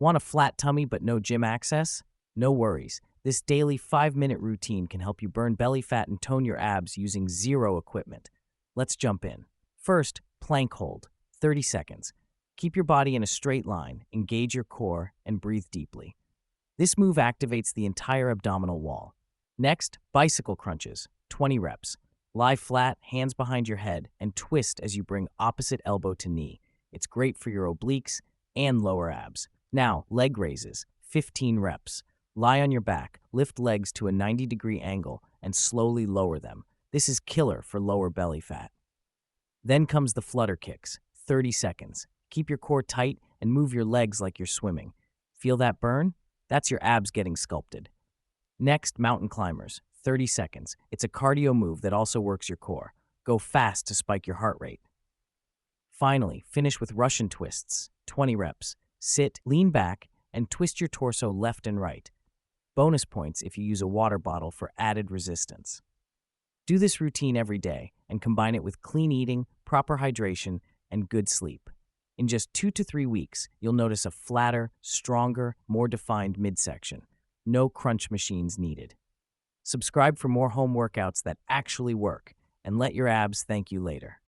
Want a flat tummy but no gym access? No worries. This daily 5-minute routine can help you burn belly fat and tone your abs using zero equipment. Let's jump in. First, plank hold, 30 seconds. Keep your body in a straight line, engage your core, and breathe deeply. This move activates the entire abdominal wall. Next, bicycle crunches, 20 reps. Lie flat, hands behind your head, and twist as you bring opposite elbow to knee. It's great for your obliques and lower abs. Now, leg raises, 15 reps. Lie on your back, lift legs to a 90-degree angle, and slowly lower them. This is killer for lower belly fat. Then comes the flutter kicks, 30 seconds. Keep your core tight and move your legs like you're swimming. Feel that burn? That's your abs getting sculpted. Next, mountain climbers, 30 seconds. It's a cardio move that also works your core. Go fast to spike your heart rate. Finally, finish with Russian twists, 20 reps. Sit, lean back, and twist your torso left and right. Bonus points if you use a water bottle for added resistance. Do this routine every day and combine it with clean eating, proper hydration, and good sleep. In just 2 to 3 weeks, you'll notice a flatter, stronger, more defined midsection. No crunch machines needed. Subscribe for more home workouts that actually work, and let your abs thank you later.